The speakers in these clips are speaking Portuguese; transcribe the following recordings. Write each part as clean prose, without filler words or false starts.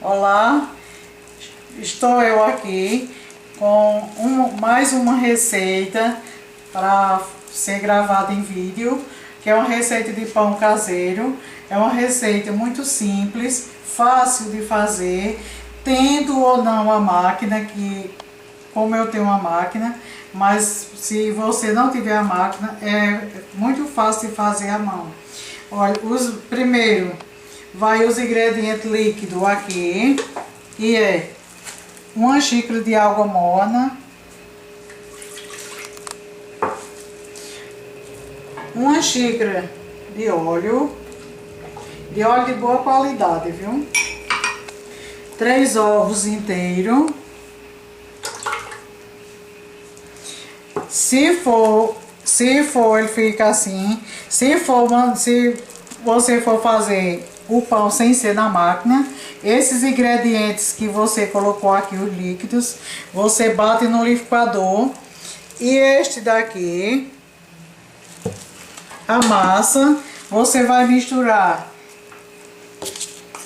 Olá, estou eu aqui com mais uma receita para ser gravada em vídeo, que é uma receita de pão caseiro. É uma receita muito simples, fácil de fazer, tendo ou não a máquina, que como eu tenho uma máquina, mas se você não tiver a máquina, é muito fácil de fazer à mão. Olha, primeiro vai os ingredientes líquidos aqui, que é uma xícara de água morna, uma xícara de óleo de boa qualidade, viu? 3 ovos inteiros. Se for ele fica assim, se você for fazer o pão sem ser na máquina, esses ingredientes que você colocou aqui, os líquidos, você bate no liquidificador. E este daqui, a massa, você vai misturar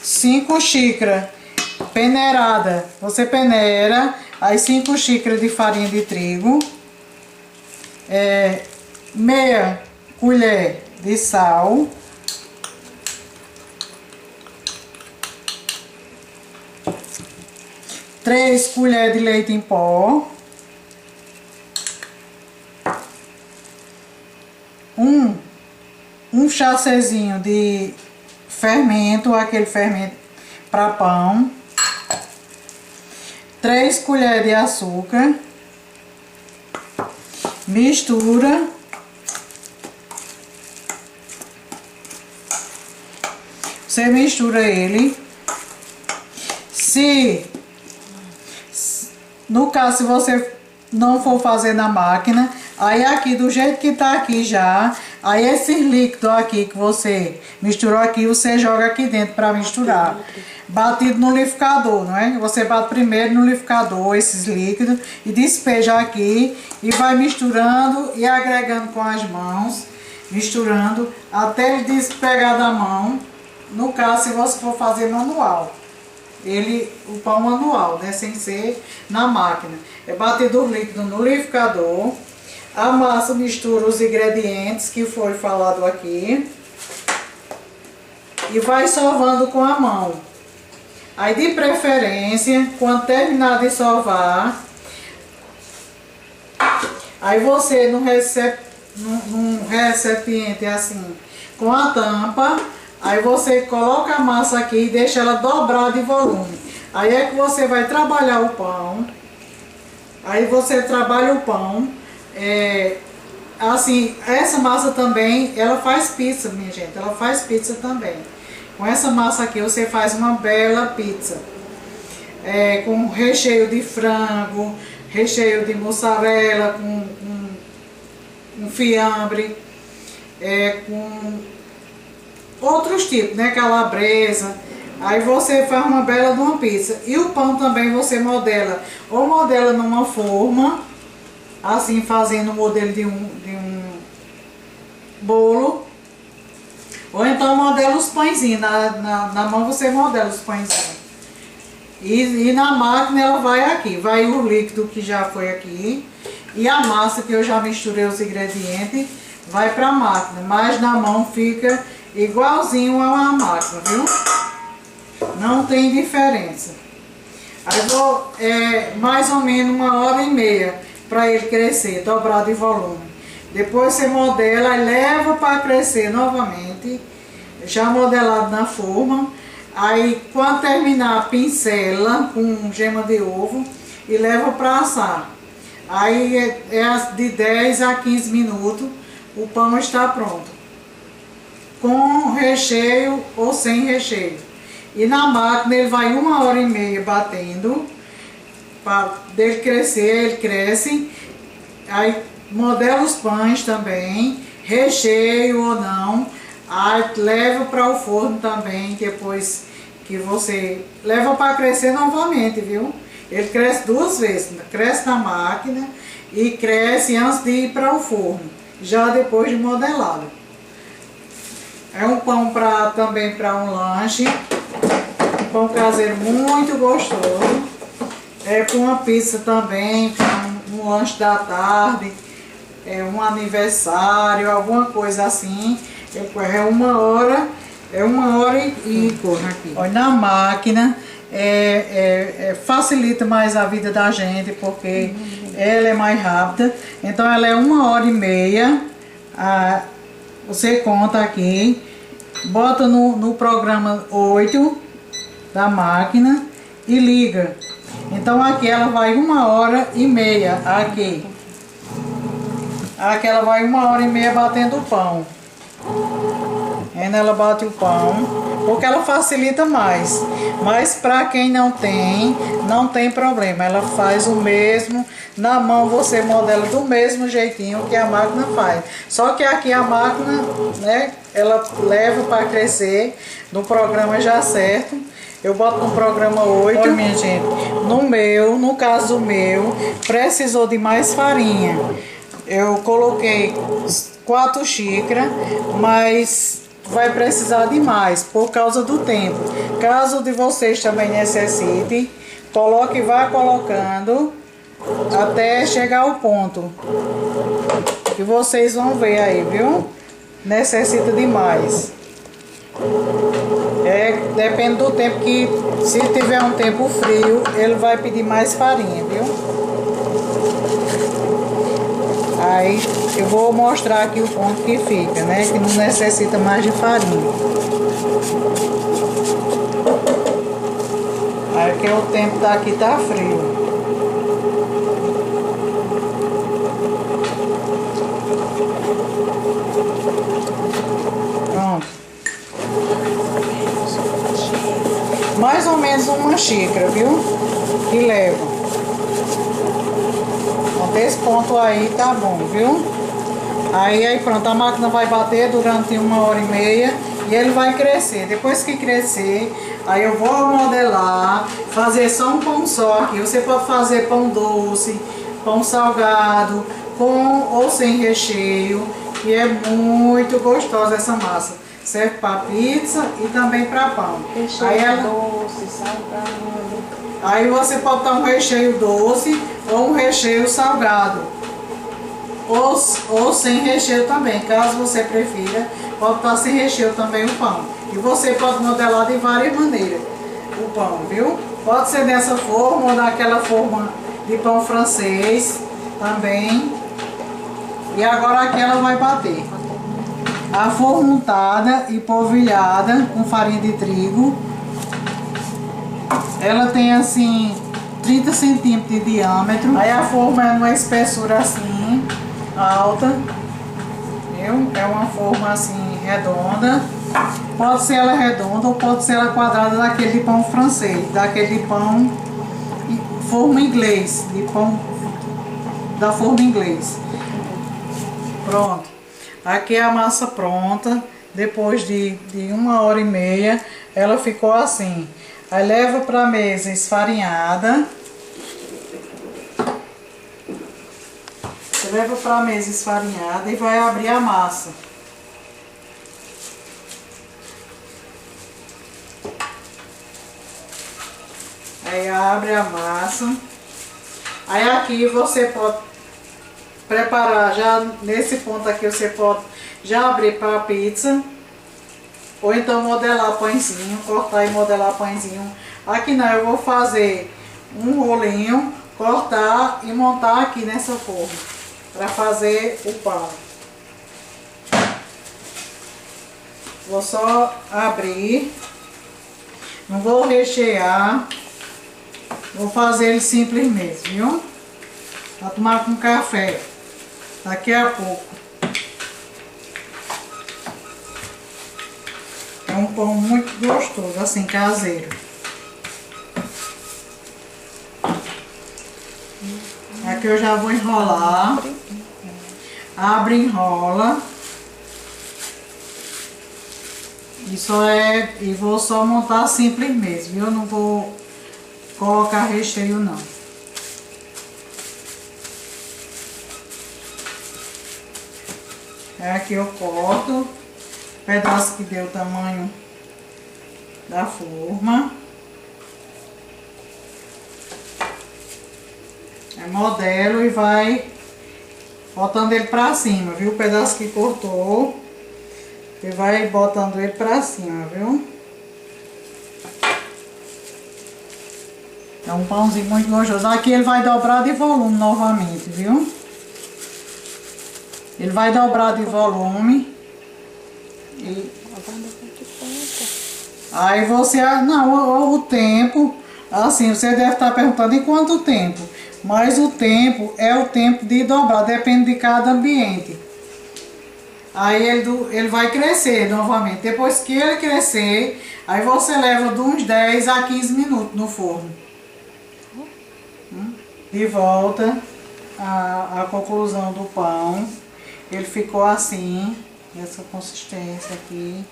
5 xícaras peneirada. Você peneira as 5 xícaras de farinha de trigo, meia colher de sal, 3 colheres de leite em pó, um chacezinho de fermento, aquele fermento para pão, 3 colheres de açúcar, mistura, você mistura ele. No caso, se você não for fazer na máquina, aí aqui do jeito que tá aqui já, aí esse líquido aqui que você misturou aqui, você joga aqui dentro para misturar. Batido no liquidificador, não é? Você bate primeiro no liquidificador esses líquidos e despeja aqui e vai misturando e agregando com as mãos, misturando até ele despegar da mão. No caso, se você for fazer manual, o pão manual, né, sem ser na máquina, é batido o líquido no liquidificador. A massa mistura os ingredientes que foi falado aqui e vai sovando com a mão. Aí, de preferência, quando terminar de sovar, aí você num recipiente assim, com a tampa, aí você coloca a massa aqui e deixa ela dobrar de volume. Aí é que você vai trabalhar o pão. Aí você trabalha o pão. Assim, essa massa também, ela faz pizza, minha gente. Ela faz pizza também. Com essa massa aqui você faz uma bela pizza. Com recheio de frango, recheio de mussarela, com fiambre, com outros tipos, né? Calabresa. Aí você faz uma bela de uma pizza. E o pão também você modela. Ou modela numa forma, assim, fazendo o modelo de um bolo. Ou então modela os pãezinhos. Na mão você modela os pãezinhos. E na máquina ela vai aqui. Vai o líquido que já foi aqui. E a massa que eu já misturei os ingredientes, vai para a máquina. Mas na mão fica igualzinho a uma máquina, viu? Não tem diferença. Aí vou mais ou menos 1h30 para ele crescer, dobrar de volume. Depois você modela e leva para crescer novamente, já modelado na forma. Aí quando terminar, pincela com gema de ovo e leva para assar. Aí de 10 a 15 minutos o pão está pronto, com recheio ou sem recheio. E na máquina ele vai 1h30 batendo, para dele crescer, ele cresce. Aí modela os pães também, recheio ou não. Aí leva para o forno também, depois que você leva para crescer novamente, viu? Ele cresce 2 vezes, cresce na máquina e cresce antes de ir para o forno, já depois de modelado. É um pão também para um lanche. pão caseiro muito gostoso. É com uma pizza também, com um lanche da tarde, um aniversário, alguma coisa assim. É 1 hora, e corre aqui. Olha, na máquina facilita mais a vida da gente, porque ela é mais rápida. Então ela é 1h30. Você conta aqui, bota no programa 8 da máquina e liga. Então aqui ela vai 1h30 aqui. Aqui ela vai 1h30 batendo o pão. Ainda ela bate o pão, porque ela facilita mais. Mas para quem não tem problema. Ela faz o mesmo. Na mão você modela do mesmo jeitinho que a máquina faz. Só que aqui a máquina, né, ela leva para crescer no programa já certo. Eu boto no programa 8. Olha, minha gente, no caso meu, precisou de mais farinha. Eu coloquei 4 xícaras, mas vai precisar de mais por causa do tempo. Caso de vocês também necessitem, coloque e vá colocando até chegar ao ponto. E vocês vão ver aí, viu? Necessita de mais. Depende do tempo que, se tiver um tempo frio, ele vai pedir mais farinha, viu? Aí eu vou mostrar aqui o ponto que fica, né? Que não necessita mais de farinha. Aí que o tempo daqui tá frio. Pronto. Mais ou menos 1 xícara, viu? Que leva. Desse ponto aí tá bom, viu? Aí pronto, a máquina vai bater durante 1h30 e ele vai crescer. Depois que crescer, aí eu vou modelar, fazer só um pão só aqui. Você pode fazer pão doce, pão salgado, com ou sem recheio, e é muito gostosa essa massa. Serve para pizza e também para pão. Recheio aí doce, salgado. Aí você pode dar um recheio doce ou um recheio salgado. Ou sem recheio também, caso você prefira, pode estar sem recheio também o pão. E você pode modelar de várias maneiras o pão, viu? Pode ser dessa forma ou daquela forma de pão francês também. E agora aqui ela vai bater. A forma untada e polvilhada com farinha de trigo. Ela tem assim 30 centímetros de diâmetro. Aí a forma é uma espessura assim, alta. Viu? É uma forma assim redonda. Pode ser ela redonda ou pode ser ela quadrada, daquele de pão francês, daquele de pão forma inglês, de pão da forma inglês. Pronto. Aqui é a massa pronta. Depois de 1h30 ela ficou assim. Aí leva para a mesa esfarinhada. Você leva para a mesa esfarinhada e vai abrir a massa. Aí abre a massa. Aí aqui você pode preparar, já nesse ponto aqui você pode já abrir para a pizza. Ou então modelar pãezinho, cortar e modelar pãezinho. Aqui não, eu vou fazer um rolinho, cortar e montar aqui nessa forma, para fazer o pão. Vou só abrir, não vou rechear, vou fazer ele simples mesmo, viu? Para tomar com café, daqui a pouco. É um pão muito gostoso, assim, caseiro. Aqui eu já vou enrolar. Abre e enrola. E vou só montar simples mesmo, viu? Eu não vou colocar recheio, não. Aqui eu corto. Pedaço que deu o tamanho da forma. modelo e vai botando ele pra cima, viu? O pedaço que cortou, e vai botando ele pra cima, viu? É um pãozinho muito gostoso. Aqui ele vai dobrar de volume novamente, viu? Ele vai dobrar de volume. E aí você... Não, o tempo... Assim, você deve estar perguntando em quanto tempo. Mas o tempo é o tempo de dobrar. Depende de cada ambiente. Aí ele vai crescer novamente. Depois que ele crescer, aí você leva de uns 10 a 15 minutos no forno. De volta a conclusão do pão. Ele ficou assim, essa consistência aqui.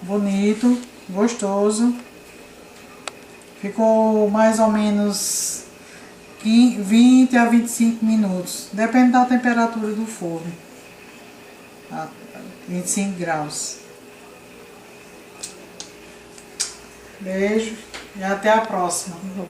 Bonito, gostoso. Ficou mais ou menos 20 a 25 minutos. Depende da temperatura do forno. 25 graus. Beijo e até a próxima.